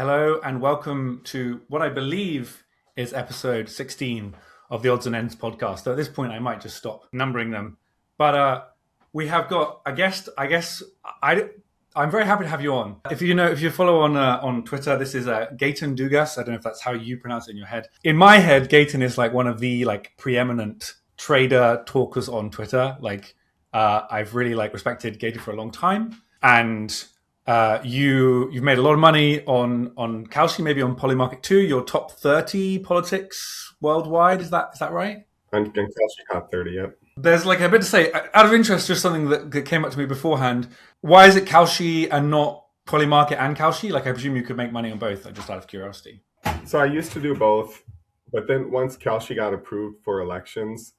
Hello and welcome to what I believe is episode 16 of the Odds and Ends podcast. So at this point, I might just stop numbering them. But we have got a guest. I'm very happy to have you on. If you follow on Twitter, this is Gaeten Dugas. I don't know if that's how you pronounce it in your head. In my head, Gaeten is like one of the preeminent trader talkers on Twitter. I've really respected Gaeten for a long time, and you've made a lot of money on Kalshi, maybe on Polymarket too. You're top 30 politics worldwide. Is that right? On Kalshi top 30, yep. There's a bit to say. Out of interest, just something that came up to me beforehand. Why is it Kalshi and not Polymarket and Kalshi? I presume you could make money on both, just out of curiosity. So I used to do both, but then once Kalshi got approved for elections,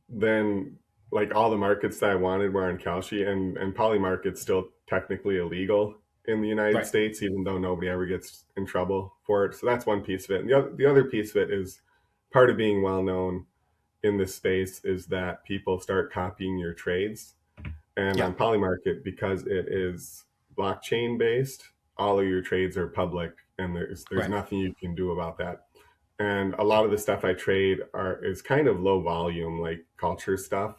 then all the markets that I wanted were on Kalshi, and Polymarket's still technically illegal in the United States, even though nobody ever gets in trouble for it. So that's one piece of it. And the other piece of it is part of being well known in this space is that people start copying your trades. And on Polymarket, because it is blockchain based, all of your trades are public, and there's nothing you can do about that. And a lot of the stuff I trade is kind of low volume, like culture stuff.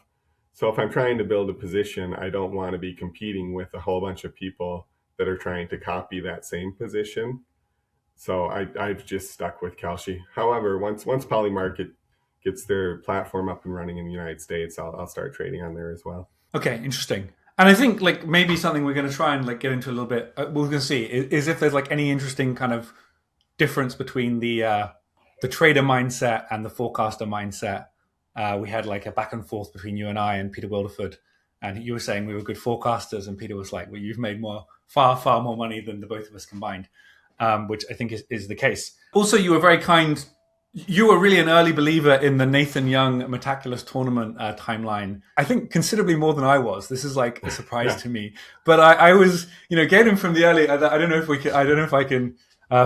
So if I'm trying to build a position, I don't want to be competing with a whole bunch of people that are trying to copy that same position. So I've just stuck with Kalshi. However, once Polymarket gets their platform up and running in the United States, I'll start trading on there as well. Okay, interesting. And I think maybe something we're going to try and get into a little bit. We're going to see is if there's any interesting kind of difference between the trader mindset and the forecaster mindset. We had a back and forth between you and I and Peter Wilderford, and you were saying we were good forecasters, and Peter was like, "Well, you've made far more money than the both of us combined," which I think is the case. Also, you were very kind. You were really an early believer in the Nathan Young Metaculous tournament timeline. I think considerably more than I was. This is a surprise to me. But I was, getting from the early. I don't know if we can. I don't know if I can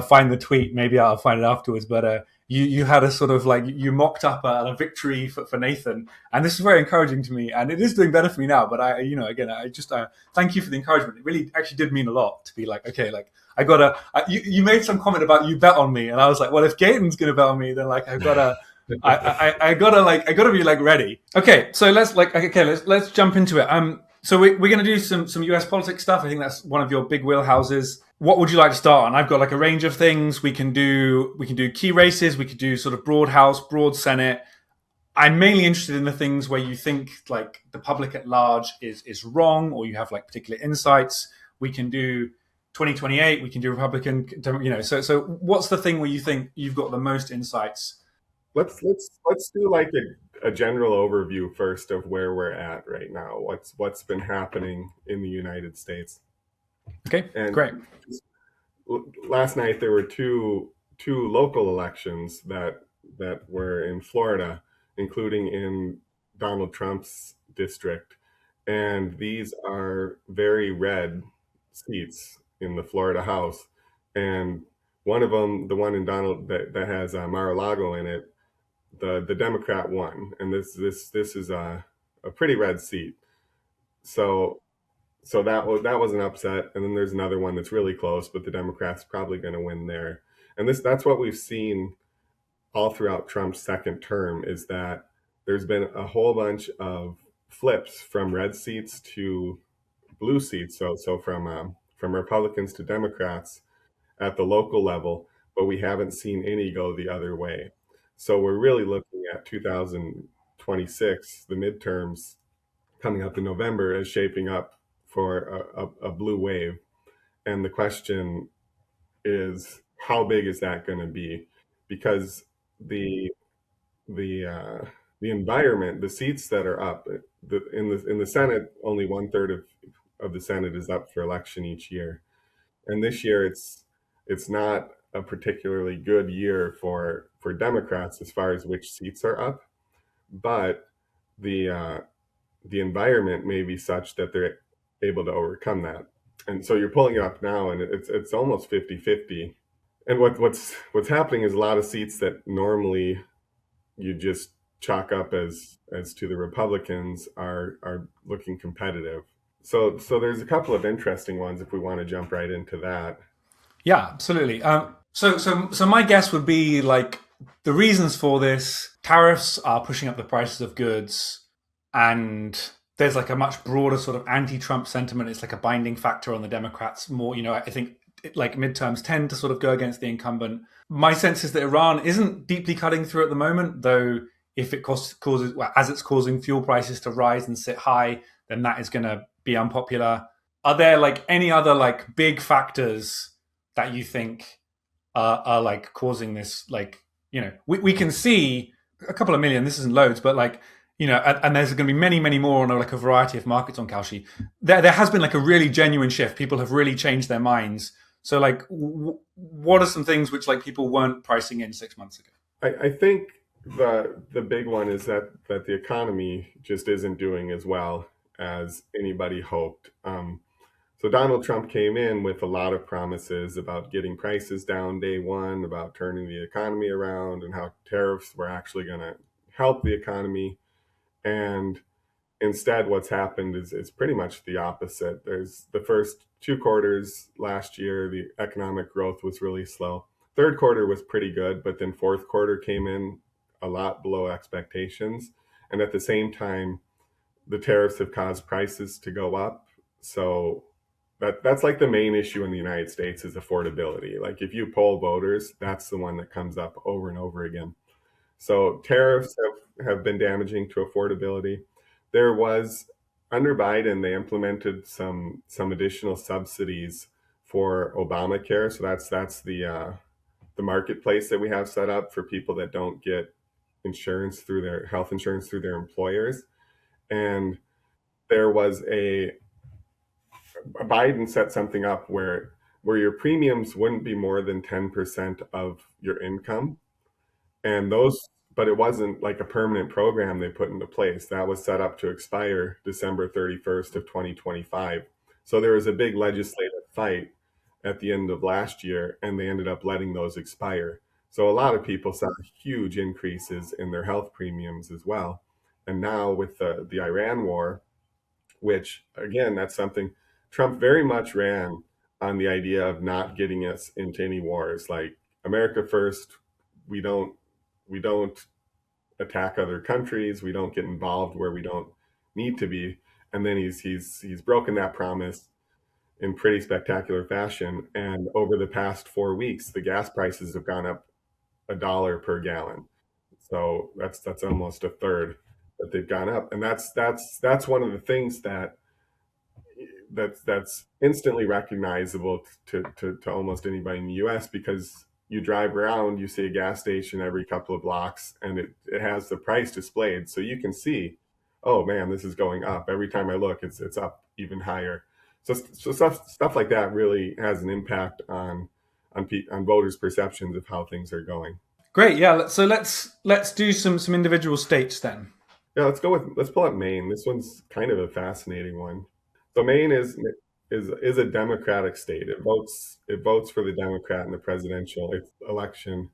find the tweet. Maybe I'll find it afterwards. But you had a sort of you mocked up a victory for Nathan, and this is very encouraging to me. And it is doing better for me now. But I just thank you for the encouragement. It really actually did mean a lot to be okay, I gotta. You made some comment about you bet on me, and I was like, well, if Gaeten's gonna bet on me, then I've gotta. I gotta be ready. Okay, so let's jump into it. So we're gonna do some US politics stuff. I think that's one of your big wheelhouses. What would you like to start on? I've got a range of things. We can do key races. We could do sort of broad House, broad Senate. I'm mainly interested in the things where you think the public at large is wrong, or you have particular insights. We can do 2028, we can do Republican, so what's the thing where you think you've got the most insights? Let's do a general overview first of where we're at right now. What's been happening in the United States. Okay, and great. Last night there were two local elections that were in Florida, including in Donald Trump's district, and these are very red seats in the Florida House, and one of them, the one in Donald that has Mar-a-Lago in it, the Democrat won, and this is a pretty red seat. So that was an upset, and then there's another one that's really close, but the Democrats probably going to win there. And that's what we've seen all throughout Trump's second term, is that there's been a whole bunch of flips from red seats to blue seats. So from Republicans to Democrats at the local level, but we haven't seen any go the other way. So we're really looking at 2026, the midterms coming up in November, as shaping up for a blue wave. And the question is, how big is that going to be? Because the environment, the seats that are up in the Senate, only 1/3 of the Senate is up for election each year, and this year it's not a particularly good year for Democrats as far as which seats are up, but the environment may be such that they're able to overcome that. And so you're pulling it up now, and it's almost 50-50. And what's happening is a lot of seats that normally you just chalk up as to the Republicans are looking competitive. So there's a couple of interesting ones if we want to jump right into that. Yeah, absolutely. So my guess would be like the reasons for this tariffs are pushing up the prices of goods, and there's like a much broader sort of anti-Trump sentiment. It's like a binding factor on the Democrats. More, I think like midterms tend to sort of go against the incumbent. My sense is that Iran isn't deeply cutting through at the moment, though. If it causes, well, as it's causing fuel prices to rise and sit high, then that is going to be unpopular. Are there like any other like big factors that you think are like causing this? Like, we can see a couple of million. This isn't loads, but like, and there's going to be many, many more on like a variety of markets on Kalshi. There has been like a really genuine shift. People have really changed their minds. So like, what are some things which like people weren't pricing in 6 months ago? I think the big one is that the economy just isn't doing as well as anybody hoped. So Donald Trump came in with a lot of promises about getting prices down day one, about turning the economy around, and how tariffs were actually going to help the economy. And instead, what's happened is pretty much the opposite. There's the first 2 quarters last year, the economic growth was really slow. Third quarter was pretty good, but then fourth quarter came in a lot below expectations. And at the same time, the tariffs have caused prices to go up. So that's like the main issue in the United States is affordability. Like if you poll voters, that's the one that comes up over and over again. So tariffs have been damaging to affordability. There was under Biden, they implemented some additional subsidies for Obamacare. So that's the marketplace that we have set up for people that don't get insurance through their health insurance through their employers. And there was a Biden set something up where your premiums wouldn't be more than 10% of your income. And those, but it wasn't like a permanent program they put into place. That was set up to expire December 31st of 2025. So there was a big legislative fight at the end of last year, and they ended up letting those expire. So a lot of people saw huge increases in their health premiums as well. And now with the Iran war, which again, that's something Trump very much ran on the idea of not getting us into any wars. Like America first, we don't attack other countries, we don't get involved where we don't need to be. And then he's broken that promise in pretty spectacular fashion. And over the past 4 weeks, the gas prices have gone up $1 per gallon. So that's almost a third that they've gone up. And that's one of the things that's instantly recognizable to almost anybody in the US because you drive around, you see a gas station every couple of blocks and it has the price displayed. So you can see, oh man, this is going up. Every time I look, it's up even higher. So stuff like that really has an impact on voters' perceptions of how things are going. Great, yeah. So let's do some individual states then. Yeah, let's pull up Maine. This one's kind of a fascinating one. So Maine is a Democratic state. It votes for the Democrat in the presidential election.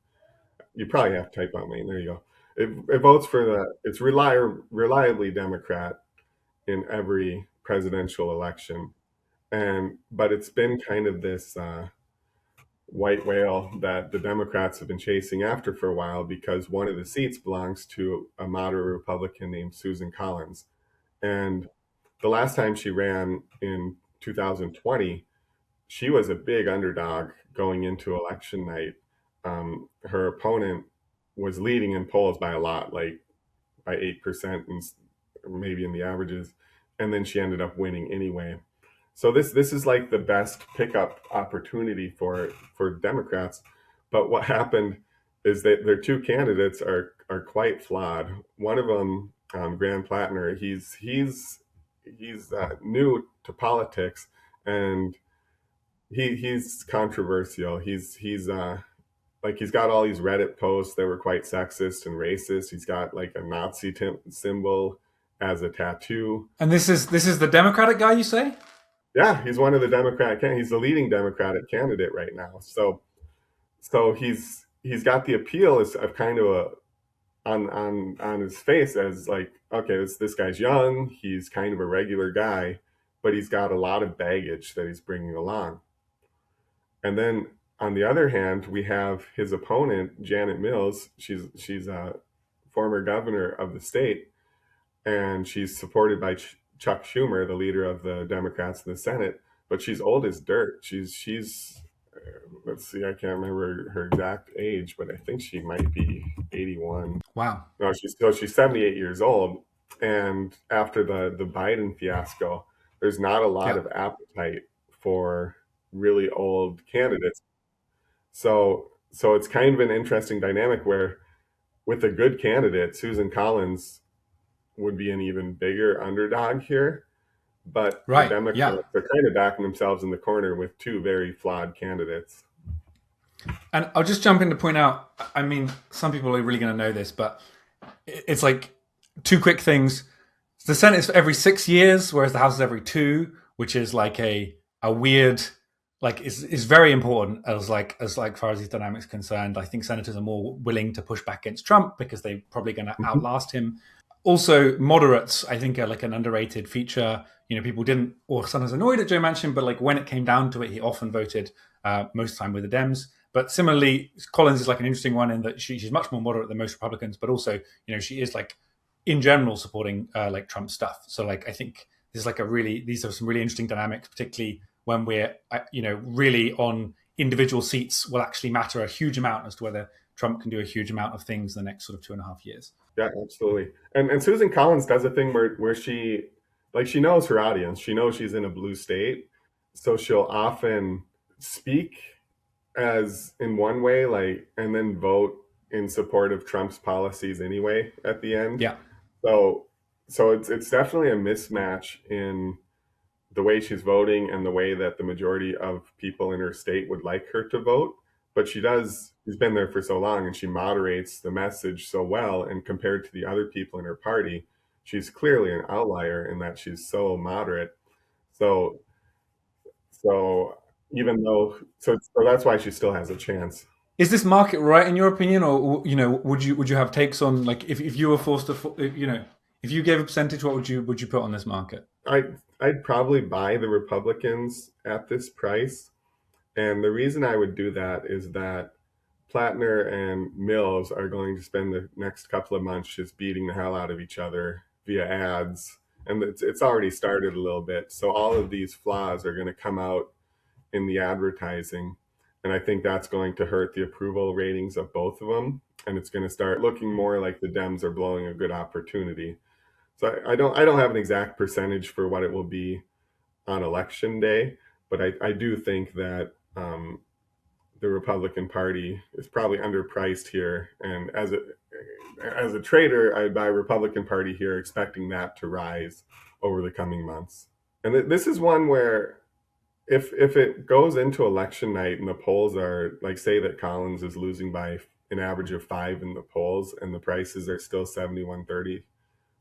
You probably have to type out Maine. There you go. It votes for it's reliably Democrat in every presidential election, but it's been kind of this white whale that the Democrats have been chasing after for a while because one of the seats belongs to a moderate Republican named Susan Collins, and the last time she ran in 2020, she was a big underdog going into election night. Her opponent was leading in polls by a lot, like by 8%, and maybe in the averages, and then she ended up winning anyway. So this is like the best pickup opportunity for Democrats. But what happened is that their two candidates are quite flawed. One of them, Graham Plattner, he's new to politics, and he's controversial. He's got all these Reddit posts that were quite sexist and racist. He's got like a Nazi symbol as a tattoo. And this is the Democratic guy, you say? Yeah, he's one of the he's the leading Democratic candidate right now. So he's got the appeal of kind of on his face as like, okay, this guy's young, he's kind of a regular guy, but he's got a lot of baggage that he's bringing along. And then on the other hand, we have his opponent, Janet Mills. She's a former governor of the state, and she's supported by Chuck Schumer, the leader of the Democrats in the Senate. But she's old as dirt. She's let's see, I can't remember her exact age, but I think she might be 81. Wow. No, she's 78 years old. And after the Biden fiasco, there's not a lot Yeah. of appetite for really old candidates. So it's kind of an interesting dynamic where with a good candidate, Susan Collins would be an even bigger underdog here. But the Right. Yeah. Democrats are kind of backing themselves in the corner with two very flawed candidates. And I'll just jump in to point out, I mean, some people are really going to know this, but it's like two quick things. The Senate is every 6 years, whereas the House is every two, which is like a weird, like is very important as far as these dynamics are concerned. I think senators are more willing to push back against Trump because they're probably going to outlast him. Also, moderates, I think, are like an underrated feature. You know, people didn't, or sometimes annoyed at Joe Manchin, but like when it came down to it, he often voted most of the time with the Dems. But similarly, Collins is like an interesting one in that she's much more moderate than most Republicans, but also, you know, she is like in general supporting like Trump stuff. So like I think this is like these are some really interesting dynamics, particularly when we're you know really on individual seats will actually matter a huge amount as to whether Trump can do a huge amount of things in the next sort of 2.5 years. Yeah, absolutely. And Susan Collins does a thing where she knows her audience. She knows she's in a blue state, so she'll often speak as in one way, like, and then vote in support of Trump's policies anyway at the end. Yeah. So it's definitely a mismatch in the way she's voting and the way that the majority of people in her state would like her to vote. But she's been there for so long and she moderates the message so well. And compared to the other people in her party, she's clearly an outlier in that she's so moderate. So, so even though, so that's why she still has a chance. Is this market right in your opinion, or you know, would you have takes on like if you were forced to, you know, if you gave a percentage, what would you put on this market? I'd probably buy the Republicans at this price. And the reason I would do that is that Plattner and Mills are going to spend the next couple of months just beating the hell out of each other via ads. And it's already started a little bit. So all of these flaws are going to come out in the advertising. And I think that's going to hurt the approval ratings of both of them. And it's going to start looking more like the Dems are blowing a good opportunity. So I don't have an exact percentage for what it will be on election day, but I do think that the Republican Party is probably underpriced here. And as a trader, I buy Republican Party here, expecting that to rise over the coming months. And this is one where if it goes into election night and the polls are like, say that Collins is losing by an average of 5 in the polls and the prices are still 71.30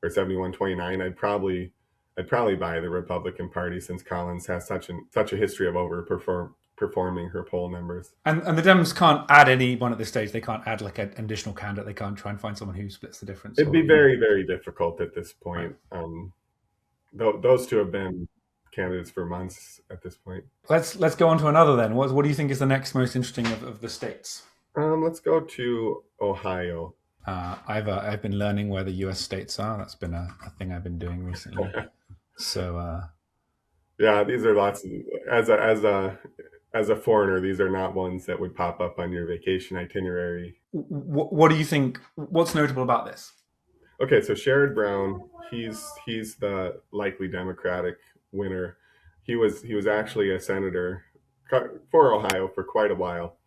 or 71.29, I'd probably buy the Republican Party since Collins has such a history of overperforming her poll numbers. And the Dems can't add anyone at this stage. They can't add like an additional candidate. They can't try and find someone who splits the difference. It'd be You know. very, very difficult at this point. Those two have been candidates for months at this point. Let's go on to another then. What do you think is the next most interesting of the states? Let's go to Ohio. I've been learning where the U.S. states are. That's been a thing I've been doing recently. So Yeah, these are lots of, as a foreigner, these are not ones that would pop up on your vacation itinerary. what do you think? What's notable about this? Okay, so Sherrod Brown, he's the likely Democratic winner. He was actually a senator for Ohio for quite a while.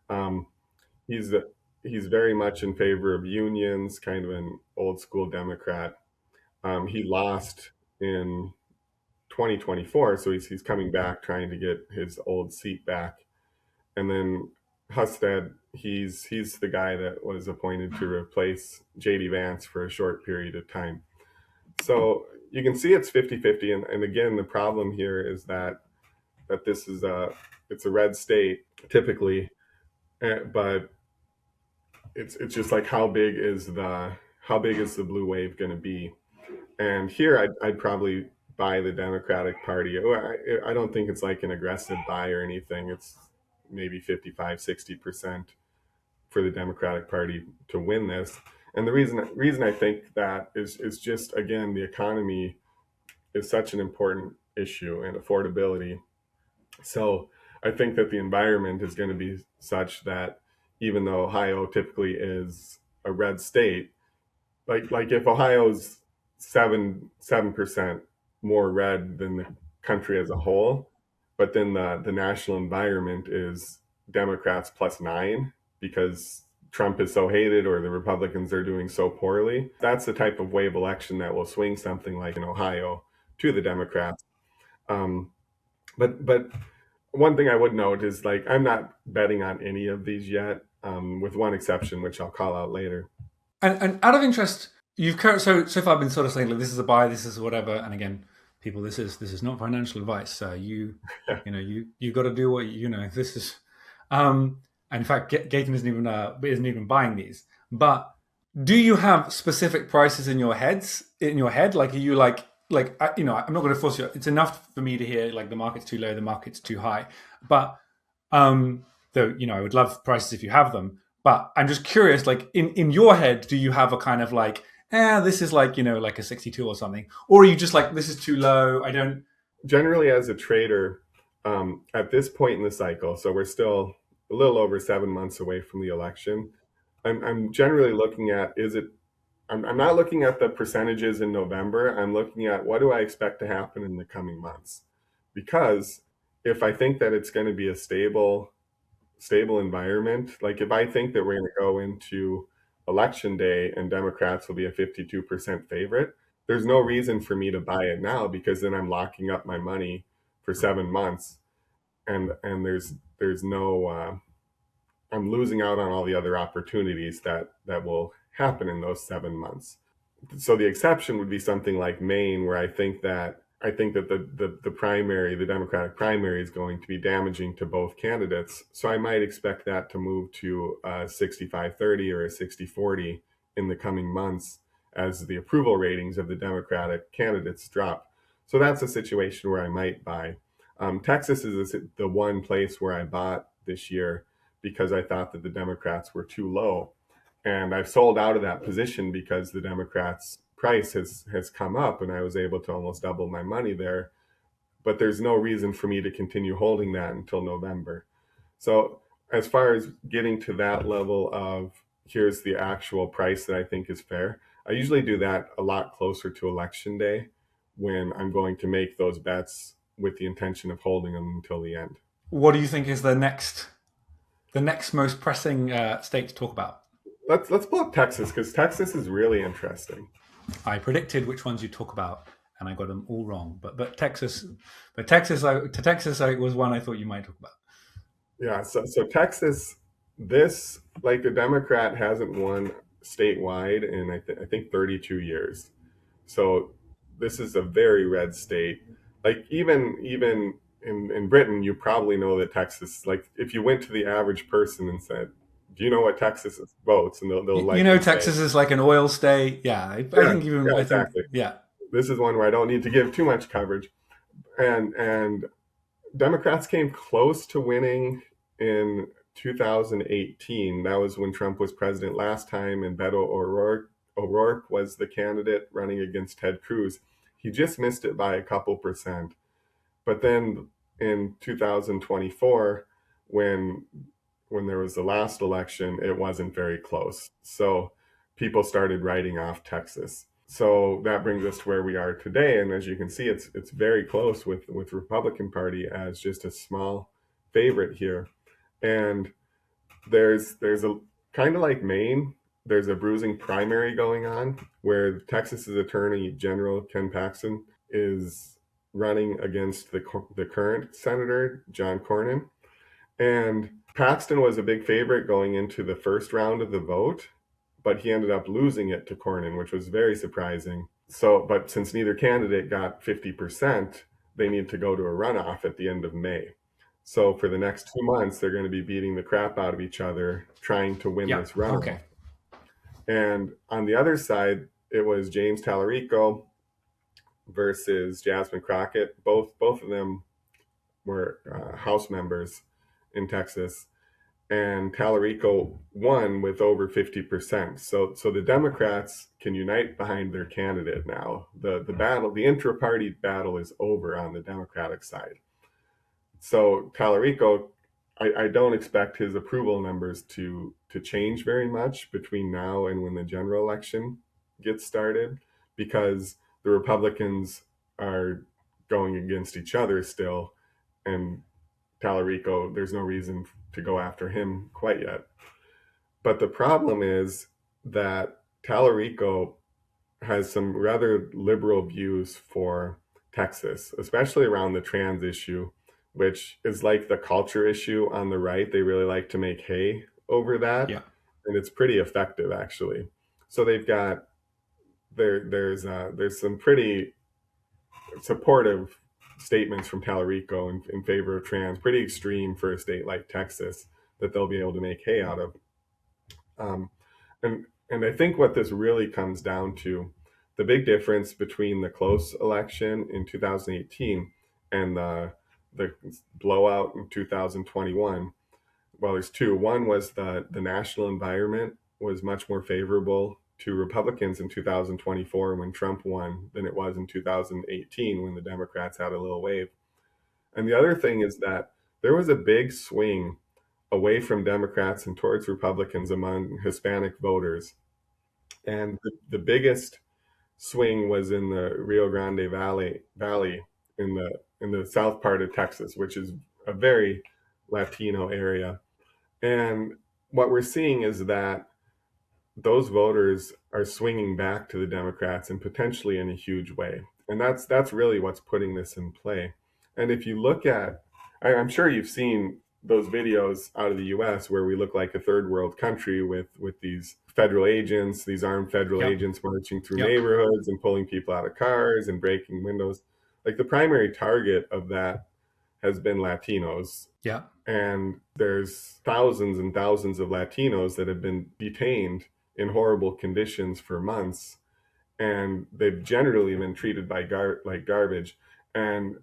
Um, he's he's very much in favor of unions, kind of an old school Democrat. He lost in 2024, so he's coming back trying to get his old seat back. And then Husted, he's the guy that was appointed to replace JD Vance for a short period of time. So you can see it's 50-50. And again, the problem here is that this is it's a red state typically, but it's just like how big is the blue wave going to be? And here I'd probably by the Democratic Party. I don't think it's like an aggressive buy or anything. It's maybe 55, 60% for the Democratic Party to win this. And the reason I think that is just, again, the economy is such an important issue, and affordability. So I think that the environment is going to be such that even though Ohio typically is a red state, like if Ohio's 7% more red than the country as a whole, but then the national environment is Democrats +9 because Trump is so hated or the Republicans are doing so poorly. That's the type of wave election that will swing something like in Ohio to the Democrats. Um, but one thing I would note is, like, I'm not betting on any of these yet, with one exception, which I'll call out later. And out of interest, you've so far been sort of saying like this is a buy, this is whatever. And again, people, this is not financial advice. You got to do what This is, and in fact, Gaten isn't even buying these. But do you have specific prices in your head? Like, are you I'm not going to force you. It's enough for me to hear like the market's too low, the market's too high. But though I would love prices if you have them. But I'm just curious, like in your head, do you have a kind of like, this is like, like a 62 or something? Or are you just like, this is too low, I don't... Generally, as a trader, at this point in the cycle, so we're still a little over 7 months away from the election, I'm generally looking at, I'm not looking at the percentages in November. I'm looking at what do I expect to happen in the coming months. Because if I think that it's going to be a stable environment, like if I think that we're going to go into election day and Democrats will be a 52% favorite, there's no reason for me to buy it now, because then I'm locking up my money for 7 months, and there's no I'm losing out on all the other opportunities that will happen in those 7 months. So the exception would be something like Maine, where I think that the primary, the Democratic primary, is going to be damaging to both candidates. So I might expect that to move to a 65-30 or a 60-40 in the coming months as the approval ratings of the Democratic candidates drop. So that's a situation where I might buy. Texas is the one place where I bought this year because I thought that the Democrats were too low. And I've sold out of that position because the Democrats' price has come up, and I was able to almost double my money there. But there's no reason for me to continue holding that until November. So as far as getting to that level of here's the actual price that I think is fair, I usually do that a lot closer to election day, when I'm going to make those bets with the intention of holding them until the end. What do you think is the next most pressing state to talk about? Let's pull up Texas, because Texas is really interesting. I predicted which ones you talk about, and I got them all wrong. But Texas was one I thought you might talk about. Yeah, so Texas, this, like, the Democrat hasn't won statewide in I think 32 years. So this is a very red state. Like, even in Britain, you probably know that Texas, like if you went to the average person and said, "Do you know what Texas votes?" and they'll likely Texas say, is like an oil state. Yeah, I think even yeah, I think exactly. yeah. This is one where I don't need to give too much coverage. And Democrats came close to winning in 2018. That was when Trump was president last time, and Beto O'Rourke was the candidate running against Ted Cruz. He just missed it by a couple percent. But then in 2024, when there was the last election, it wasn't very close. So people started writing off Texas. So that brings us to where we are today, and as you can see, it's very close with Republican Party as just a small favorite here. And there's a kind of like Maine, there's a bruising primary going on where Texas's Attorney General Ken Paxton is running against the current Senator John Cornyn. And Paxton was a big favorite going into the first round of the vote, but he ended up losing it to Cornyn, which was very surprising. So, but since neither candidate got 50%, they need to go to a runoff at the end of May. So for the next 2 months, they're going to be beating the crap out of each other, trying to win this runoff. Okay. And on the other side, it was James Tallarico versus Jasmine Crockett. Both of them were House members in Texas, and Tallarico won with over 50%. So the Democrats can unite behind their candidate now. The intra-party battle is over on the Democratic side. So Tallarico, I don't expect his approval numbers to change very much between now and when the general election gets started, because the Republicans are going against each other still, and Tallarico, there's no reason to go after him quite yet. But the problem is that Tallarico has some rather liberal views for Texas, especially around the trans issue, which is like the culture issue on the right. They really like to make hay over that. Yeah. And it's pretty effective, actually. So they've got there's some pretty supportive statements from Tallarico in favor of trans, pretty extreme for a state like Texas, that they'll be able to make hay out of. And I think what this really comes down to, the big difference between the close election in 2018 and the blowout in 2021, well, there's two. One was the national environment was much more favorable to Republicans in 2024 when Trump won than it was in 2018 when the Democrats had a little wave. And the other thing is that there was a big swing away from Democrats and towards Republicans among Hispanic voters. And the biggest swing was in the Rio Grande Valley in the south part of Texas, which is a very Latino area. And what we're seeing is that those voters are swinging back to the Democrats, and potentially in a huge way. And that's really what's putting this in play. And if you look at, I'm sure you've seen those videos out of the US where we look like a third world country with these federal agents, these armed federal Yep. agents marching through Yep. neighborhoods and pulling people out of cars and breaking windows. Like, the primary target of that has been Latinos. Yeah. And there's thousands and thousands of Latinos that have been detained in horrible conditions for months, and they've generally been treated like garbage. And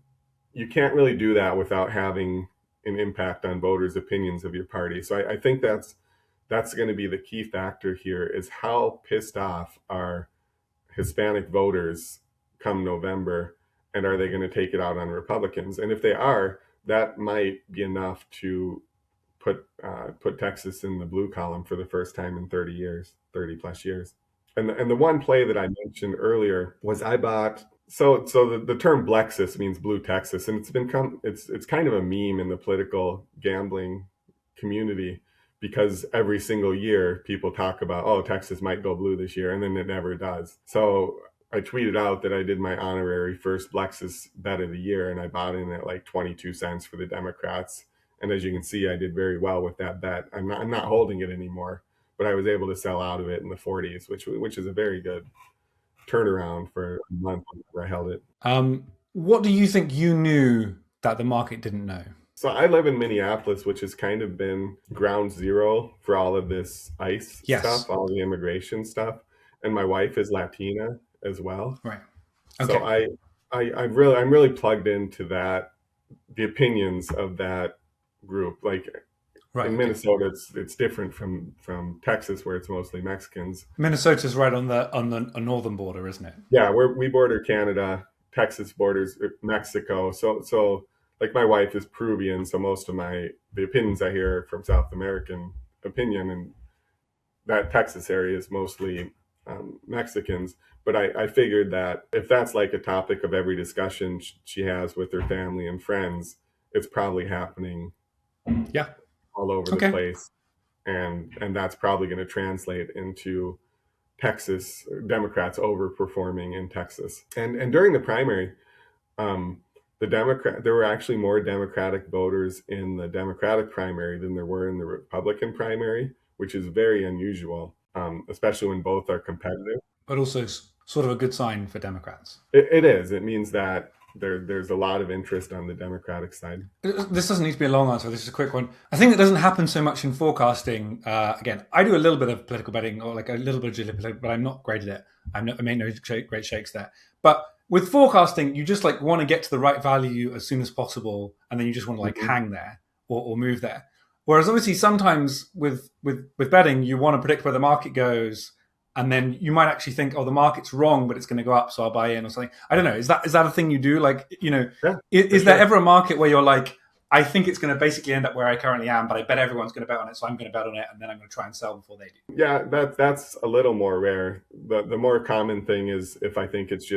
you can't really do that without having an impact on voters' opinions of your party. So I think that's going to be the key factor here, is how pissed off are Hispanic voters come November, and are they going to take it out on Republicans? And if they are, that might be enough to put Texas in the blue column for the first time in 30 plus years. And the one play that I mentioned earlier was I bought. So the term Blexus means blue Texas, and it's kind of a meme in the political gambling community, because every single year people talk about, oh, Texas might go blue this year, and then it never does. So I tweeted out that I did my honorary first Blexus bet of the year, and I bought in at like 22 cents for the Democrats. And as you can see, I did very well with that bet. I'm not holding it anymore, but I was able to sell out of it in the 40s, which is a very good turnaround for a month where I held it. What do you think you knew that the market didn't know? So I live in Minneapolis, which has kind of been ground zero for all of this ICE stuff, all the immigration stuff. And my wife is Latina as well. Right. Okay. So I'm really plugged into that, the opinions of that group. Like, in Minnesota, it's different from Texas, where it's mostly Mexicans. Minnesota's right on the northern border, isn't it? Yeah, we border Canada. Texas borders Mexico. So like, my wife is Peruvian, so most of the opinions I hear from South American opinion, and that Texas area is mostly Mexicans. But I figured that if that's like a topic of every discussion she has with her family and friends, it's probably happening all over the place. And that's probably going to translate into Texas Democrats overperforming in Texas. And during the primary, there were actually more Democratic voters in the Democratic primary than there were in the Republican primary, which is very unusual, especially when both are competitive. But also sort of a good sign for Democrats. It is. It means that there's a lot of interest on the Democratic side. This doesn't need to be a long answer. This is a quick one. I think it doesn't happen so much in forecasting. Again, I do a little bit of political betting, or like a little bit of geopolitical, but I'm not great at it. I make no great shakes there. But with forecasting, you just like want to get to the right value as soon as possible, and then you just want to like hang there or move there. Whereas obviously sometimes with betting, you want to predict where the market goes, and then you might actually think, oh, the market's wrong, but it's going to go up, so I'll buy in or something. I don't know. Is that a thing you do? Like, Yeah, is there ever a market where you're like, I think it's going to basically end up where I currently am, but I bet everyone's going to bet on it, so I'm going to bet on it, and then I'm going to try and sell before they do. Yeah, that's a little more rare. The more common thing is if I think it's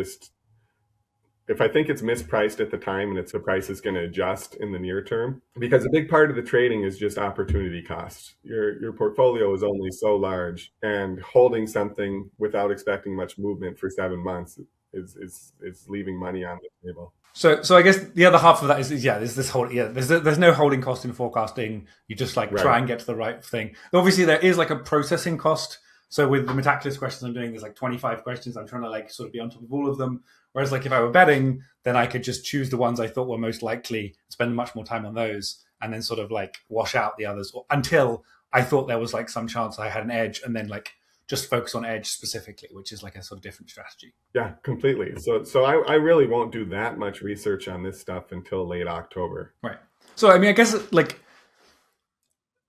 mispriced at the time and the price is going to adjust in the near term, because a big part of the trading is just opportunity cost. Your portfolio is only so large, and holding something without expecting much movement for 7 months is leaving money on the table. So I guess the other half of that is there's this whole there's no holding cost in forecasting. You just like try and get to the right thing. Obviously, there is like a processing cost. So with the meticulous questions I'm doing, there's like 25 questions. I'm trying to like sort of be on top of all of them. Whereas like if I were betting, then I could just choose the ones I thought were most likely, spend much more time on those, and then sort of like wash out the others until I thought there was like some chance I had an edge, and then like just focus on edge specifically, which is like a sort of different strategy. Yeah, completely. So I really won't do that much research on this stuff until late October. Right. So I mean, I guess like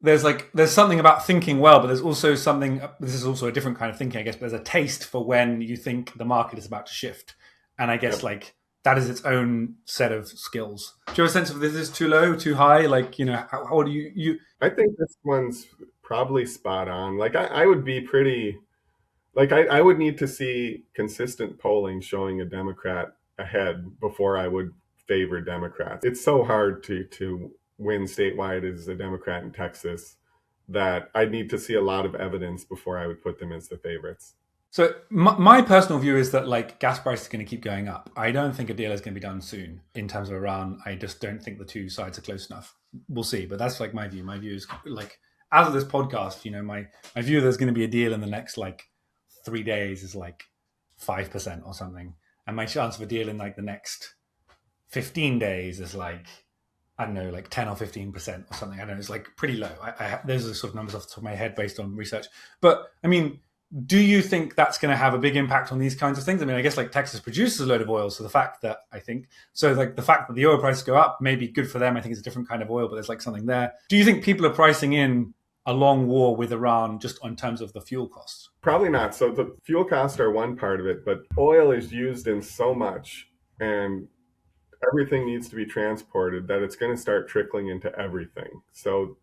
there's something about thinking well, but there's also something. This is also a different kind of thinking, I guess. But there's a taste for when you think the market is about to shift, and I guess like that is its own set of skills. Do you have a sense of this is too low, too high? Like how do you? I think this one's probably spot on. Like I would be pretty. Like I would need to see consistent polling showing a Democrat ahead before I would favor Democrats. It's so hard to win statewide as a Democrat in Texas that I'd need to see a lot of evidence before I would put them as the favorites. So my personal view is that like gas price is going to keep going up. I don't think a deal is going to be done soon in terms of Iran. I just don't think the two sides are close enough. We'll see, but that's like my view. My view is like as of this podcast, my view there's going to be a deal in the next like 3 days is like 5% or something, and my chance of a deal in like the next 15 days is like I don't know, like 10 or 15% or something. I don't know. It's like pretty low. Those are the sort of numbers off the top of my head based on research. But I mean, do you think that's going to have a big impact on these kinds of things? I mean, I guess like Texas produces a load of oil. So the fact that the fact that the oil prices go up may be good for them. I think it's a different kind of oil, but there's like something there. Do you think people are pricing in a long war with Iran just in terms of the fuel costs? Probably not. So the fuel costs are one part of it, but oil is used in so much and everything needs to be transported that it's going to start trickling into everything. So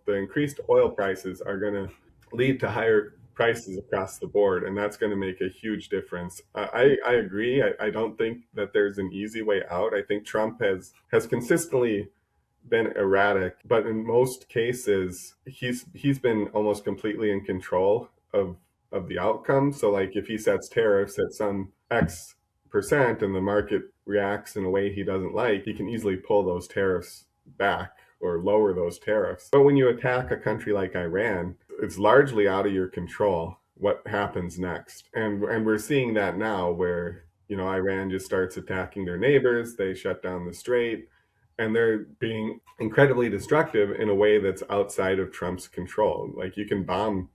the increased oil prices are going to lead to higher prices across the board, and that's going to make a huge difference. I agree. I don't think that there's an easy way out. I think Trump has consistently been erratic, but in most cases, he's been almost completely in control of the outcome. So like if he sets tariffs at some X percent and the market reacts in a way he doesn't like, he can easily pull those tariffs back or lower those tariffs. But when you attack a country like Iran, it's largely out of your control what happens next. And we're seeing that now where, Iran just starts attacking their neighbors, they shut down the strait, and they're being incredibly destructive in a way that's outside of Trump's control. Like you can bomb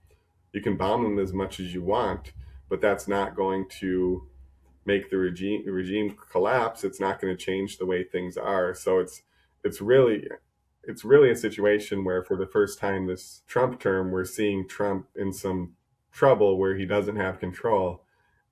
them as much as you want, but that's not going to make the regime collapse. It's not going to change the way things are. So it's really a situation where for the first time this Trump term, we're seeing Trump in some trouble where he doesn't have control,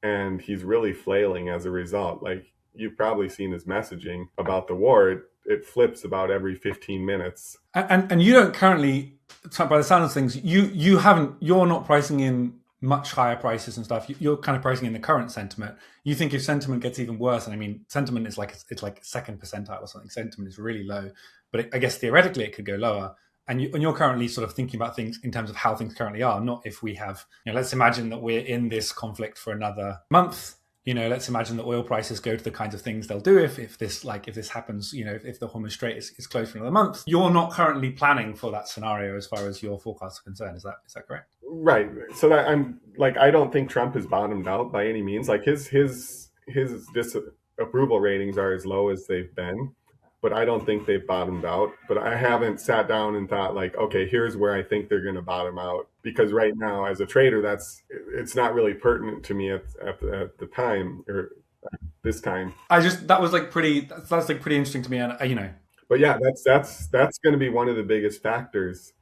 and he's really flailing as a result. Like you've probably seen his messaging about the war. It flips about every 15 minutes. And you don't currently, by the sound of things, you're not pricing in much higher prices and stuff. You're kind of pricing in the current sentiment. You think if sentiment gets even worse, and I mean, sentiment is like it's like second percentile or something. Sentiment is really low, but I guess theoretically it could go lower. And you're currently sort of thinking about things in terms of how things currently are, not if we have. Let's imagine that we're in this conflict for another month. Let's imagine that oil prices go to the kinds of things they'll do if this happens. If the Hormuz Strait is closed for another month. You're not currently planning for that scenario as far as your forecasts are concerned. Is that correct? Right. So that I don't think Trump has bottomed out by any means. Like his disapproval ratings are as low as they've been, but I don't think they've bottomed out. But I haven't sat down and thought like, okay, here's where I think they're going to bottom out. Because right now, as a trader, it's not really pertinent to me at the time or this time. That was like that's like pretty interesting to me, and But yeah, that's going to be one of the biggest factors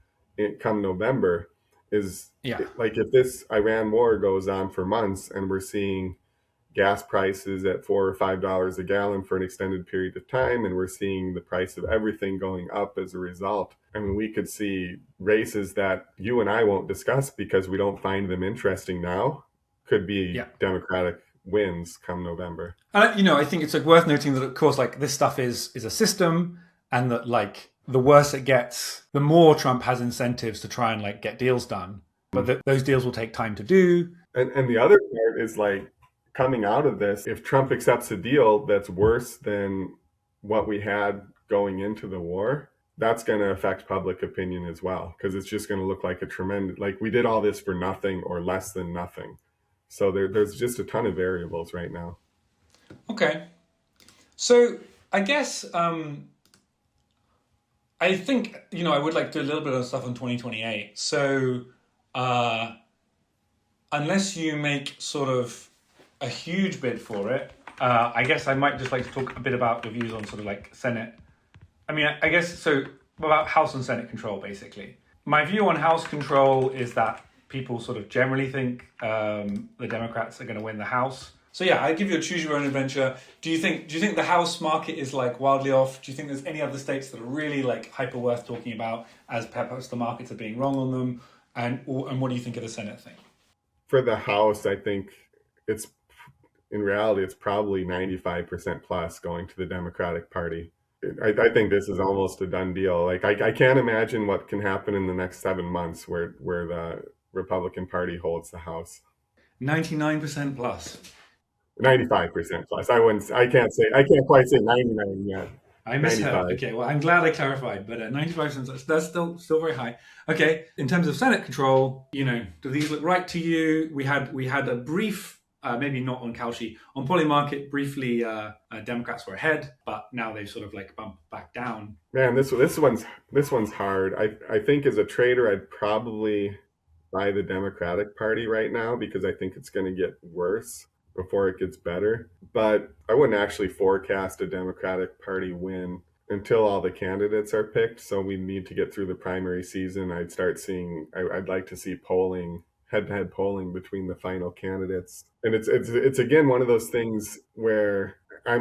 come November. Is yeah, like if this Iran war goes on for months and we're seeing gas prices at $4 or $5 a gallon for an extended period of time, and we're seeing the price of everything going up as a result. I mean, we could see races that you and I won't discuss because we don't find them interesting now could be yeah. Democratic wins come November. And I think it's like worth noting that, of course, like this stuff is a system, and that like the worse it gets, the more Trump has incentives to try and like get deals done. But those deals will take time to do. And the other part is like coming out of this, if Trump accepts a deal that's worse than what we had going into the war, that's going to affect public opinion as well, because it's just going to look like a tremendous, like we did all this for nothing or less than nothing. So there's just a ton of variables right now. Okay, so I guess I think I would like to do a little bit of stuff on 2028. So uh, unless you make sort of a huge bid for it, I guess I might just like to talk a bit about your views on sort of like Senate. I mean, I guess so about House and Senate control, basically. My view on House control is that people sort of generally think the Democrats are going to win the House. So yeah, I give you a choose your own adventure. Do you think the House market is like wildly off? Do you think there's any other states that are really like hyper worth talking about as perhaps the markets are being wrong on them? And what do you think of the Senate thing? For the House, I think it's in reality, it's probably 95% plus going to the Democratic Party. I think this is almost a done deal. Like I can't imagine what can happen in the next 7 months where the Republican Party holds the House. 99% plus. 95% plus. I can't quite say 99 yet. I misheard. 95. Okay, well, I'm glad I clarified, but 95%, that's still very high. Okay, in terms of Senate control, do these look right to you? We had a brief, maybe not on Kalshi, on Polymarket, briefly, Democrats were ahead, but now they've sort of like bumped back down. Man, this one's hard. I think as a trader, I'd probably buy the Democratic Party right now because I think it's going to get worse before it gets better. But I wouldn't actually forecast a Democratic Party win until all the candidates are picked. So we need to get through the primary season. I'd like to see polling, head-to-head polling between the final candidates. And it's again one of those things where I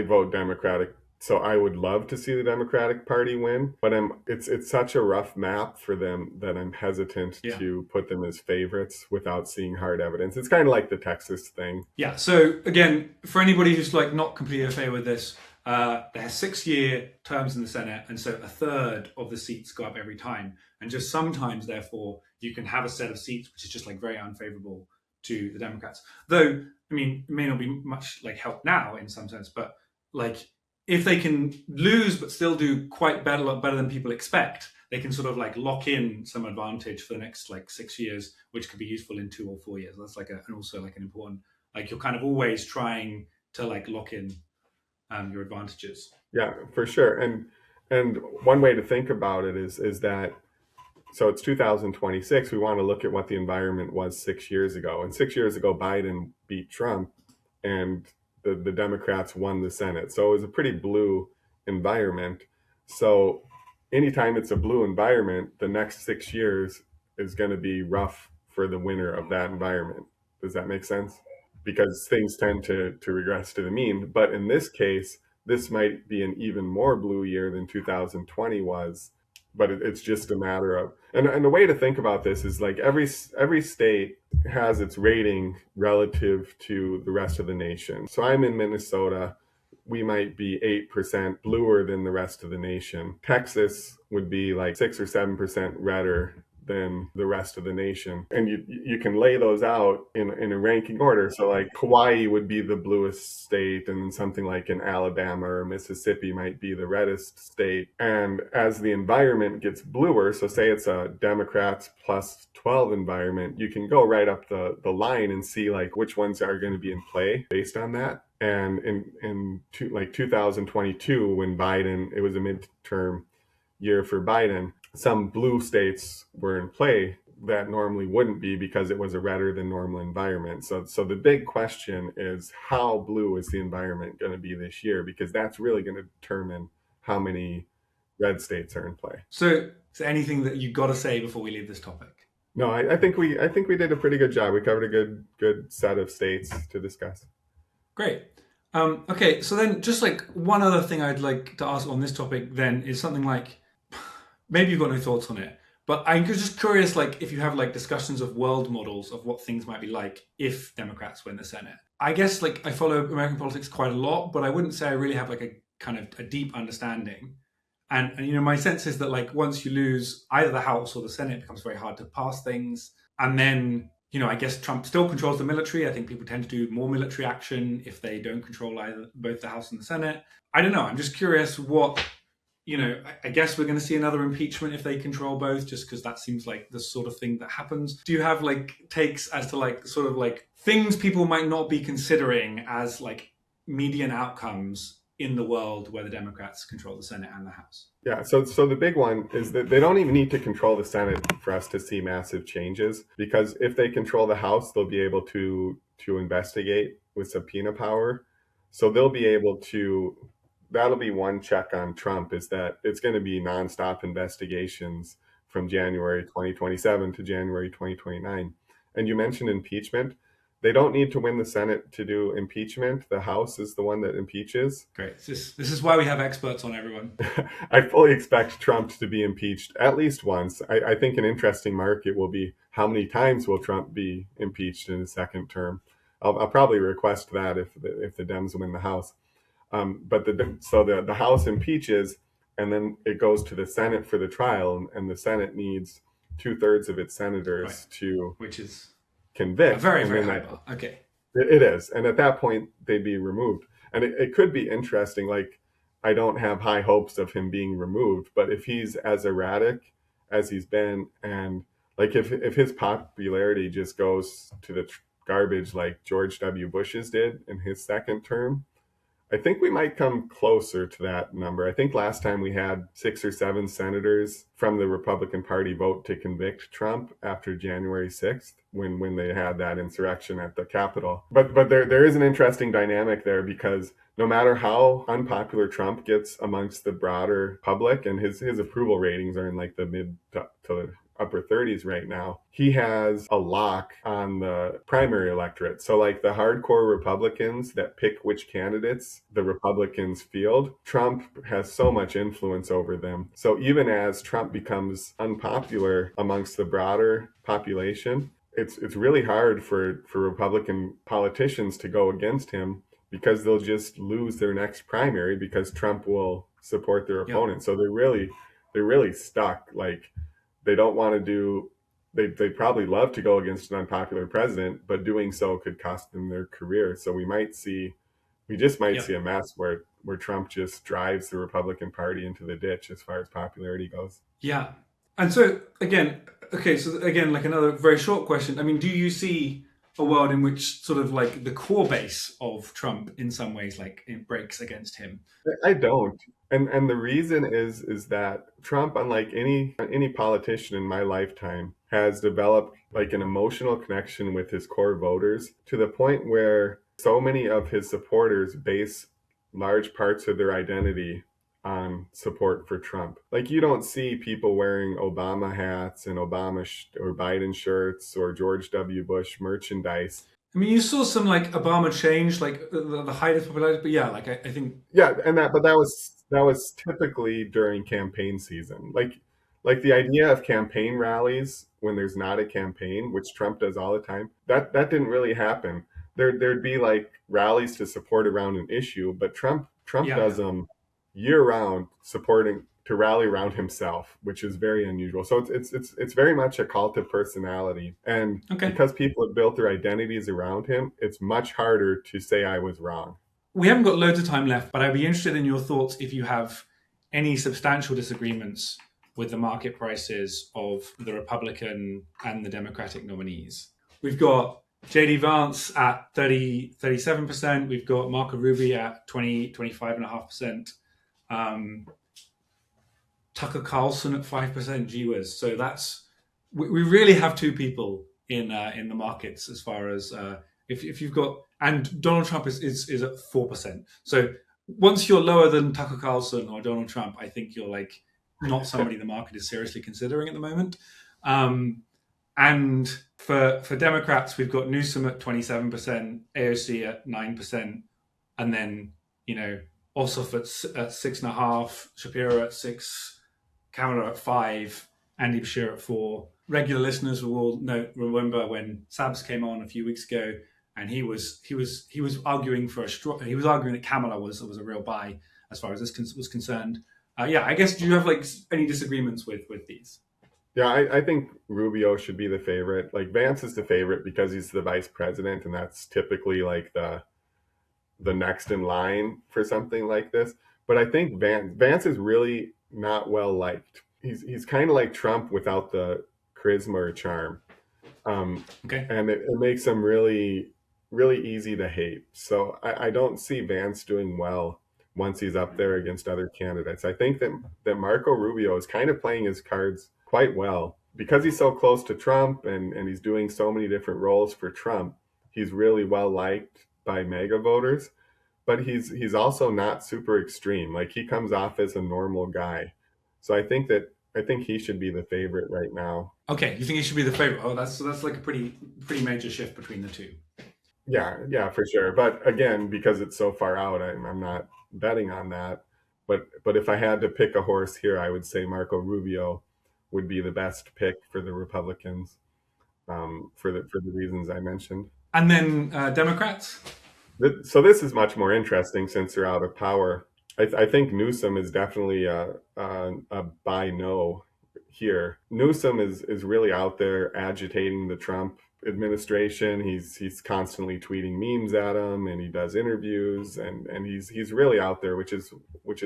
vote Democratic, so I would love to see the Democratic Party win, but it's such a rough map for them that I'm hesitant Yeah. to put them as favorites without seeing hard evidence. It's kind of like the Texas thing. Yeah. So again, for anybody who's like not completely familiar with this, they have 6-year terms in the Senate, and so a third of the seats go up every time. And just sometimes, therefore, you can have a set of seats which is just like very unfavorable to the Democrats. Though, I mean, it may not be much like help now in some sense, but like if they can lose but still do quite better, a lot better than people expect, they can sort of like lock in some advantage for the next like 6 years, which could be useful in 2 or 4 years. That's like and also like an important, like you're kind of always trying to like lock in your advantages. Yeah, for sure. And one way to think about it is that so it's 2026. We want to look at what the environment was 6 years ago. And 6 years ago, Biden beat Trump, and the Democrats won the Senate. So it was a pretty blue environment. So anytime it's a blue environment, the next 6 years is going to be rough for the winner of that environment. Does that make sense? Because things tend to regress to the mean. But in this case, this might be an even more blue year than 2020 was. But it's just a matter of, and the way to think about this is like every state has its rating relative to the rest of the nation. So I'm in Minnesota. We might be 8% bluer than the rest of the nation. Texas would be like 6 or 7% redder than the rest of the nation. And you can lay those out in a ranking order. So like Hawaii would be the bluest state, and then something like in Alabama or Mississippi might be the reddest state. And as the environment gets bluer, so say it's a Democrats plus 12 environment, you can go right up the line and see like which ones are going to be in play based on that. And in 2022, when it was a midterm year for Biden, some blue states were in play that normally wouldn't be because it was a redder than normal environment. So the big question is, how blue is the environment going to be this year? Because that's really going to determine how many red states are in play. So, is there anything that you got to say before we leave this topic? No, I think we did a pretty good job. We covered a good set of states to discuss. Great. Okay, so then just like one other thing I'd like to ask on this topic then is something like, maybe you've got no thoughts on it, but I'm just curious, like if you have like discussions of world models of what things might be like if Democrats win the Senate. I guess like I follow American politics quite a lot, but I wouldn't say I really have like a kind of a deep understanding. And you know, my sense is that like once you lose either the House or the Senate, it becomes very hard to pass things. And then, you know, I guess Trump still controls the military. I think people tend to do more military action if they don't control either both the House and the Senate. I don't know. I'm just curious what, you know, I guess we're going to see another impeachment if they control both, just because that seems like the sort of thing that happens. Do you have like takes as to like sort of like things people might not be considering as like median outcomes in the world where the Democrats control the Senate and the House? Yeah, so the big one is that they don't even need to control the Senate for us to see massive changes, because if they control the House, they'll be able to investigate with subpoena power. So they'll be able to, that'll be one check on Trump, is that it's going to be nonstop investigations from January 2027 to January 2029. And you mentioned impeachment. They don't need to win the Senate to do impeachment. The House is the one that impeaches. Great. This is why we have experts on, everyone. I fully expect Trump to be impeached at least once. I think an interesting market will be how many times will Trump be impeached in his second term. I'll probably request that if the Dems win the House. But the House impeaches, and then it goes to the Senate for the trial, and the Senate needs 2/3 of its senators to which is convict. a very, very high bar. Okay. It is. And at that point, they'd be removed. And it could be interesting. Like, I don't have high hopes of him being removed, but if he's as erratic as he's been, and like if his popularity just goes to the garbage like George W. Bush's did in his second term, I think we might come closer to that number. I think last time we had 6 or 7 senators from the Republican Party vote to convict Trump after January 6th, when they had that insurrection at the Capitol. But there is an interesting dynamic there, because no matter how unpopular Trump gets amongst the broader public, and his approval ratings are in like the mid to upper 30s right now, he has a lock on the primary electorate. So like the hardcore Republicans that pick which candidates the Republicans field, Trump has so much influence over them. So even as Trump becomes unpopular amongst the broader population, it's really hard for Republican politicians to go against him, because they'll just lose their next primary because Trump will support their opponent. Yep. So they're really stuck. Like, they don't want to do, they probably love to go against an unpopular president, but doing so could cost them their career. So we just might see a mess where Trump just drives the Republican Party into the ditch as far as popularity goes. Yeah. And so again, like another very short question. I mean, do you see a world in which sort of like the core base of Trump in some ways like it breaks against him? I don't. And the reason is that Trump, unlike any politician in my lifetime, has developed like an emotional connection with his core voters, to the point where so many of his supporters base large parts of their identity on support for Trump. Like, you don't see people wearing Obama hats and Obama or Biden shirts or George W. Bush merchandise. I mean, you saw some like Obama change, like the height of popularity, but yeah, like I think. Yeah, and that was typically during campaign season. Like the idea of campaign rallies when there's not a campaign, which Trump does all the time, that didn't really happen. There'd be like rallies to support around an issue, but Trump does them year round, supporting to rally around himself, which is very unusual. So it's very much a cult of personality, and because people have built their identities around him, it's much harder to say I was wrong. We haven't got loads of time left, but I'd be interested in your thoughts if you have any substantial disagreements with the market prices of the Republican and the Democratic nominees. We've got J.D. Vance at 37%. We've got Marco Rubio at 25.5%. Tucker Carlson at 5%. Gee whiz. So that's we really have two people in the markets as far as if you've got, and Donald Trump is at 4%. So once you're lower than Tucker Carlson or Donald Trump, I think you're like not somebody the market is seriously considering at the moment. Um, and for Democrats, we've got Newsom at 27%, AOC at 9%, and then Ossof at 6.5%, Shapiro at 6%, Kamala at 5%, Andy Beshear at 4%. Regular listeners will all remember when Sabs came on a few weeks ago, and he was arguing for he was arguing that Kamala was a real buy as far as this was concerned. Yeah, I guess, do you have like any disagreements with these? Yeah, I think Rubio should be the favorite. Like Vance is the favorite because he's the vice president, and that's typically like the next in line for something like this. But I think Vance is really not well liked. He's kind of like Trump without the charisma or charm, Okay. and it makes him really easy to hate. So I don't see Vance doing well once he's up there against other candidates. I think that Marco Rubio is kind of playing his cards quite well because he's so close to Trump and he's doing so many different roles for Trump. He's really well liked by MAGA voters, but he's also not super extreme. Like he comes off as a normal guy. So I think he should be the favorite right now. Okay, you think he should be the favorite? Oh, that's like a pretty major shift between the two. Yeah, for sure. But again, because it's so far out, I'm not betting on that. But if I had to pick a horse here, I would say Marco Rubio would be the best pick for the Republicans, for the reasons I mentioned. And then Democrats. So this is much more interesting since they're out of power. I think Newsom is definitely a buy no here. Newsom is really out there agitating the Trump administration. He's constantly tweeting memes at him, and he does interviews, and he's really out there, which is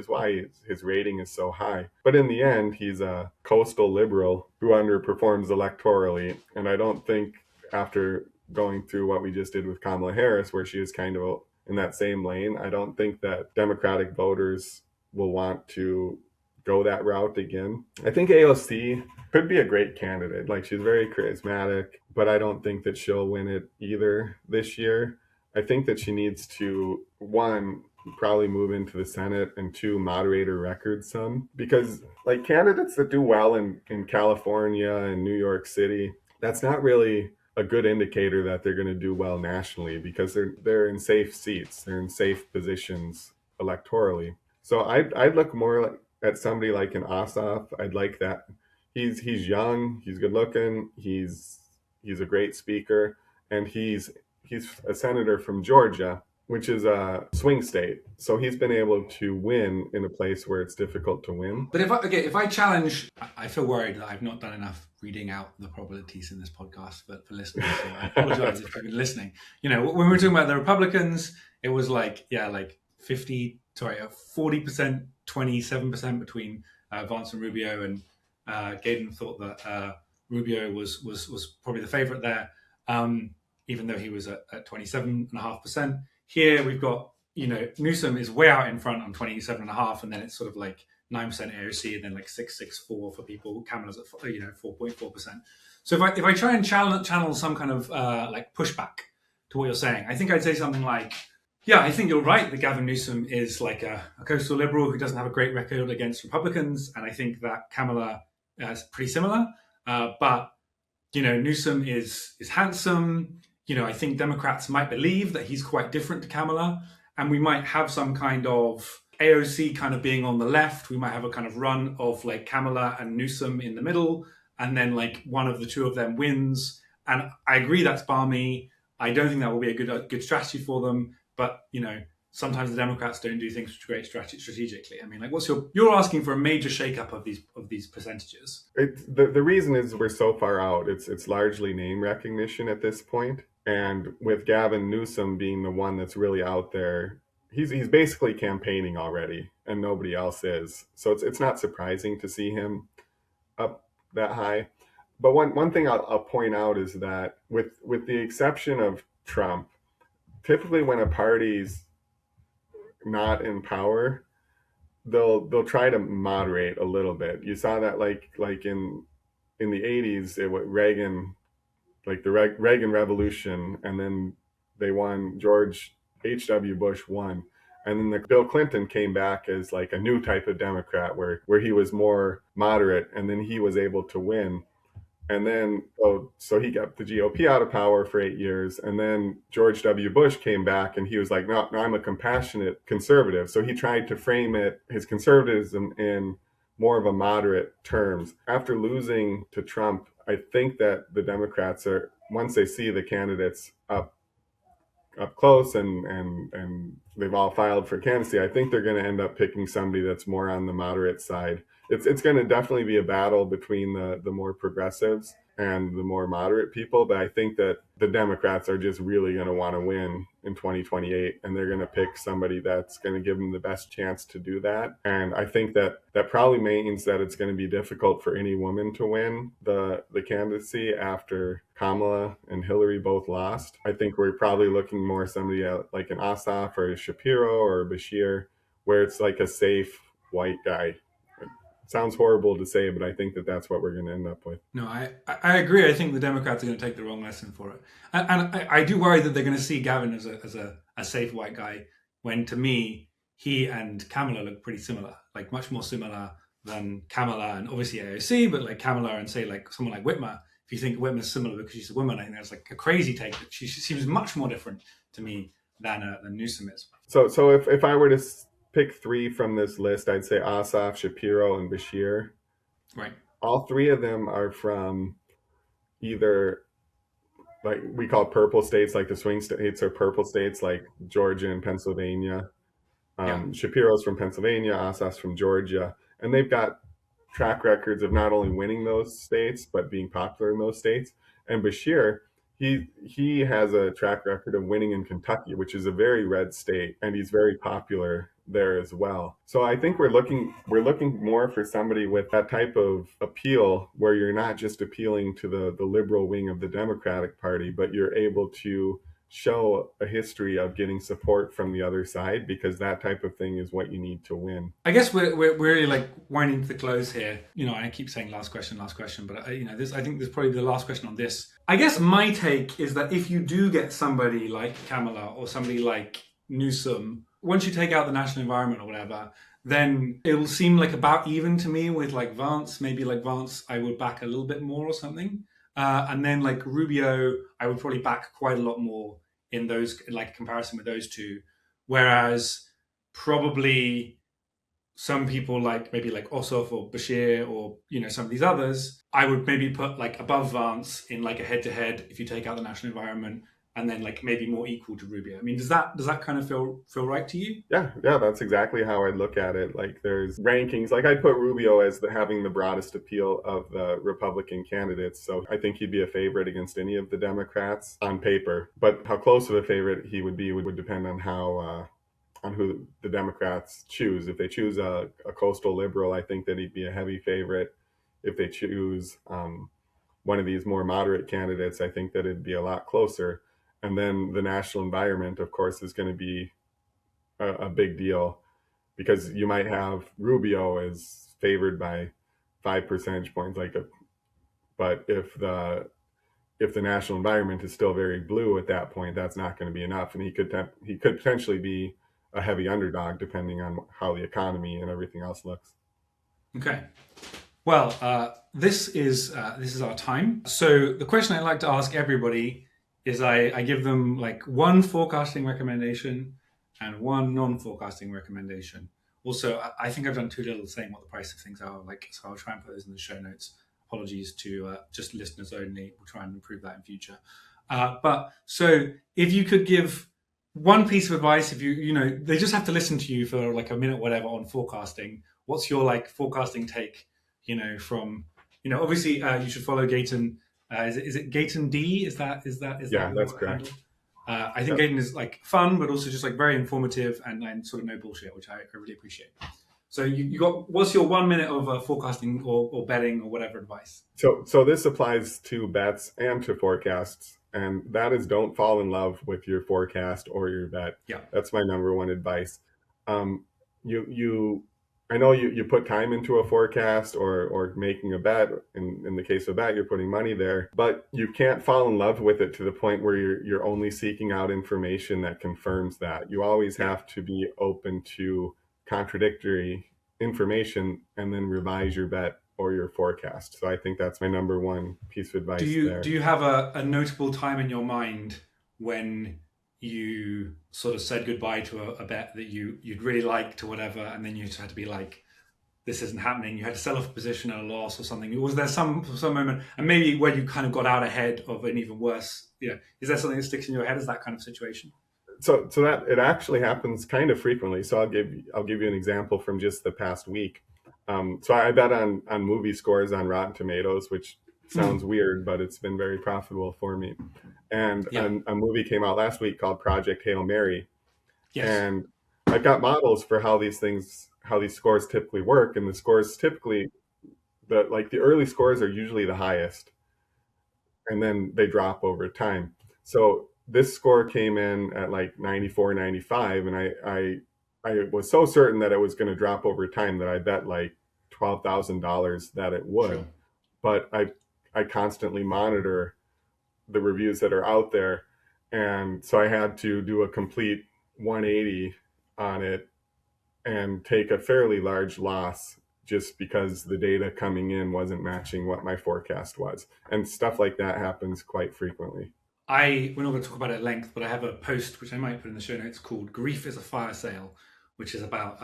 why his rating is so high. But in the end, he's a coastal liberal who underperforms electorally, and I don't think after going through what we just did with Kamala Harris, where she is kind of in that same lane, I don't think that Democratic voters will want to go that route again. I think AOC could be a great candidate. Like she's very charismatic, but I don't think that she'll win it either this year. I think that she needs to, one, probably move into the Senate, and two, moderate her record some. Because like candidates that do well in California and New York City, that's not really a good indicator that they're going to do well nationally because they're in safe seats, they're in safe positions electorally. So I'd look more like, at somebody like an Ossoff. I'd like that. He's young, he's good looking, he's a great speaker, and he's a senator from Georgia, which is a swing state. So he's been able to win in a place where it's difficult to win. But if I challenge, I feel worried that I've not done enough reading out the probabilities in this podcast for listeners. So I apologize if you've been listening. When we were talking about the Republicans, it was like 40%, 27% between Vance and Rubio, and Gaeten thought that Rubio was probably the favorite there, even though he was at 27.5%. Here we've got, Newsom is way out in front on 27.5%, and then it's sort of like 9% AOC, and then like 6.64 for people. Kamala's at 4.4%. So if I try and channel some kind of like pushback to what you're saying, I think I'd say something like, yeah, I think you're right that Gavin Newsom is like a coastal liberal who doesn't have a great record against Republicans, and I think that Kamala is pretty similar. But Newsom is handsome. I think Democrats might believe that he's quite different to Kamala, and we might have some kind of AOC kind of being on the left. We might have a kind of run of like Kamala and Newsom in the middle, and then like one of the two of them wins. And I agree that's balmy. I don't think that will be a good strategy for them. But sometimes the Democrats don't do things great strategically. I mean, like, you're asking for a major shakeup of these percentages? The reason is we're so far out. It's largely name recognition at this point, and with Gavin Newsom being the one that's really out there, he's basically campaigning already, and nobody else is. So it's not surprising to see him up that high. But one thing I'll point out is that with the exception of Trump, typically when a party's not in power, they'll try to moderate a little bit. You saw that like in in the 80s, it was Reagan, like the Reagan Revolution, and then they won. George H.W. Bush won, and then Bill Clinton came back as like a new type of Democrat, where he was more moderate, and then he was able to win. And then, so he got the GOP out of power for 8 years. And then George W. Bush came back and he was like, no, I'm a compassionate conservative. So he tried to frame his conservatism in more of a moderate terms. After losing to Trump, I think that the Democrats are, once they see the candidates up close and they've all filed for candidacy, I think they're going to end up picking somebody that's more on the moderate side. It's going to definitely be a battle between the more progressives and the more moderate people, but I think that the Democrats are just really going to want to win in 2028, and they're going to pick somebody that's going to give them the best chance to do that. And I think that probably means that it's going to be difficult for any woman to win the candidacy after Kamala and Hillary both lost. I think we're probably looking more somebody like an Ossof or a Shapiro or a Beshear, where it's like a safe white guy. Sounds horrible to say, but I think that that's what we're going to end up with. No, I agree. I think the Democrats are going to take the wrong lesson for it, and I do worry that they're going to see Gavin as a safe white guy, when to me he and Kamala look pretty similar, like much more similar than Kamala and obviously AOC, but like Kamala and say like someone like Whitmer. If you think Whitmer's similar because she's a woman, I think that's like a crazy take. She seems much more different to me than Newsom is. So if I were to pick three from this list, I'd say Ossof, Shapiro, and Beshear. Right. All three of them are from either, like we call purple states, like the swing states are purple states, like Georgia and Pennsylvania. Shapiro's from Pennsylvania, Ossof's from Georgia, and they've got track records of not only winning those states but being popular in those states. And Beshear, he has a track record of winning in Kentucky, which is a very red state, and he's very popular there as well. So I think we're looking more for somebody with that type of appeal, where you're not just appealing to the liberal wing of the Democratic Party, but you're able to show a history of getting support from the other side, because that type of thing is what you need to win. I guess we're really like winding to the close here. I keep saying last question, but this, I think this is probably the last question on this. I guess my take is that if you do get somebody like Kamala or somebody like Newsom, once you take out the national environment or whatever, then it'll seem like about even to me with like Vance. Maybe like Vance, I would back a little bit more or something. And then like Rubio, I would probably back quite a lot more in those, like comparison with those two. Whereas probably some people like maybe like Ossof or Beshear or some of these others, I would maybe put like above Vance in like a head-to-head if you take out the national environment, and then like maybe more equal to Rubio. I mean, does that kind of feel right to you? Yeah, that's exactly how I'd look at it. Like there's rankings. Like I'd put Rubio as having the broadest appeal of the Republican candidates. So I think he'd be a favorite against any of the Democrats on paper. But how close of a favorite he would be would depend on how on who the Democrats choose. If they choose a coastal liberal, I think that he'd be a heavy favorite. If they choose one of these more moderate candidates, I think that it'd be a lot closer. And then the national environment, of course, is going to be a big deal, because you might have Rubio as favored by 5 percentage points, but if the national environment is still very blue at that point, that's not going to be enough, and he could potentially be a heavy underdog depending on how the economy and everything else looks. Okay. Well, this is our time. So the question I like to ask everybody is I give them like one forecasting recommendation and one non-forecasting recommendation. Also, I think I've done too little saying what the price of things are, so I'll try and put those in the show notes. Apologies to just listeners only. We'll try and improve that in future. But so if you could give one piece of advice, if they just have to listen to you for like a minute, whatever, on forecasting. What's your like forecasting take? From obviously you should follow Gaeten. Is it Gaeten D? Is that Yeah, that's correct. I think Gaeten is like fun, but also just like very informative and sort of no bullshit, which I really appreciate. So you got, what's your 1 minute of forecasting or betting or whatever advice? So this applies to bets and to forecasts, and that is, don't fall in love with your forecast or your bet. Yeah, that's my number one advice. You I know you put time into a forecast or making a bet. In the case of a bet, you're putting money there, but you can't fall in love with it to the point where you're only seeking out information that confirms that. You always Yeah. have to be open to contradictory information and then revise your bet or your forecast. So I think that's my number one piece of Do advice you do there. you have a notable time in your mind when you sort of said goodbye to a bet that you'd really liked or whatever, and then you just had to be like, this isn't happening. You had to sell off a position at a loss or something. Was there some moment, and maybe where you kind of got out ahead of an even worse? Yeah, is there something that sticks in your head as that kind of situation? So that it actually happens kind of frequently. So I'll give you an example from just the past week. So I bet on movie scores on Rotten Tomatoes, which sounds Mm, weird, but it's been very profitable for me. And yeah. a movie came out last week called Project Hail Mary, Yes. and I've got models for how these scores typically work, and the scores typically the early scores are usually the highest, and then they drop over time. So this score came in at like 94, 95, and I was so certain that it was going to drop over time that I bet like $12,000 that it Sure. would. But I constantly monitor the reviews that are out there, and so I had to do a complete 180 on it and take a fairly large loss just because the data coming in wasn't matching what my forecast was. And stuff like that happens quite frequently. We're not going to talk about it at length, but I have a post which I might put in the show notes called "Grief is a Fire Sale," which is about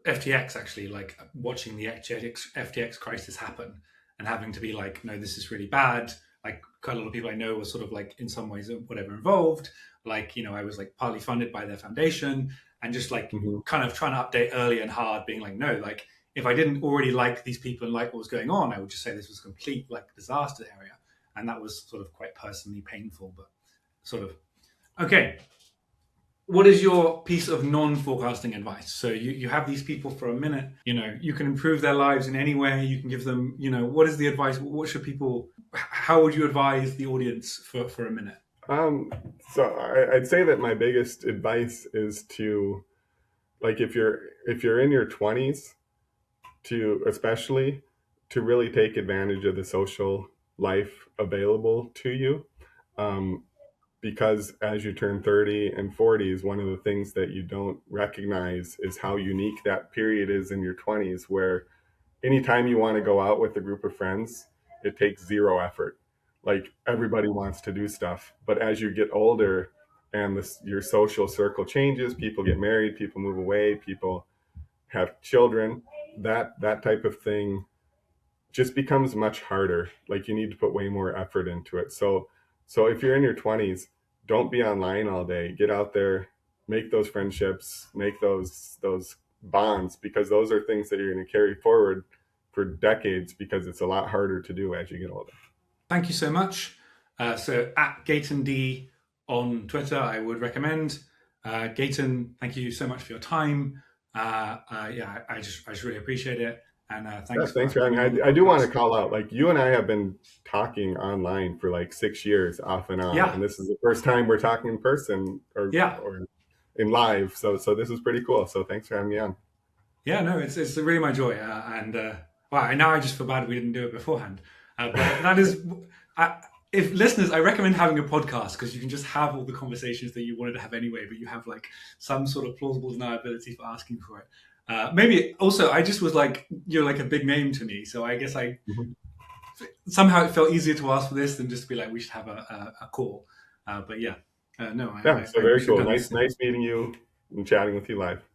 FTX actually, like watching the FTX crisis happen and having to be like, no, this is really bad. Like quite a lot of people I know were sort of like in some ways whatever involved. Like, I was like partly funded by their foundation and just like Mm-hmm. kind of trying to update early and hard, being like, no, like if I didn't already like these people and like what was going on, I would just say this was a complete like disaster area. And that was sort of quite personally painful, but sort of okay. What is your piece of non-forecasting advice? So you have these people for a minute, you can improve their lives in any way. You can give them, what is the advice? What should people, how would you advise the audience for a minute? Um, I'd say that my biggest advice is to like if you're in your 20s to especially to really take advantage of the social life available to you. Um, because as you turn 30 and 40s, one of the things that you don't recognize is how unique that period is in your 20s, where anytime you want to go out with a group of friends, it takes zero effort. Like everybody wants to do stuff. But as you get older and your social circle changes, people get married, people move away, people have children, that type of thing just becomes much harder. Like you need to put way more effort into it. So if you're in your 20s, don't be online all day. Get out there, make those friendships, make those bonds, because those are things that you're going to carry forward for decades, because it's a lot harder to do as you get older. Thank you so much. So at Gaten D on Twitter, I would recommend. Gaten, thank you so much for your time. Yeah, I just really appreciate it. And Yeah, thanks thanks for for having coming on the me. I do want to podcast. call out, like you and I have been talking online for like 6 years off and on, Yeah, and this is the first time we're talking in person yeah. or in live. So this is pretty cool. So thanks for having me on. Yeah, no, it's really my joy, and wow, now I just feel bad we didn't do it beforehand. But that is, I, if listeners, I recommend having a podcast because you can just have all the conversations that you wanted to have anyway, but you have like some sort of plausible deniability for asking for it. Maybe also, I just was like, you're like a big name to me, so I guess I Mhm. somehow it felt easier to ask for this than just to be like, we should have a call. But yeah, no, Yeah, so we very should have cool. done this Nice, soon. nice meeting you and chatting with you live.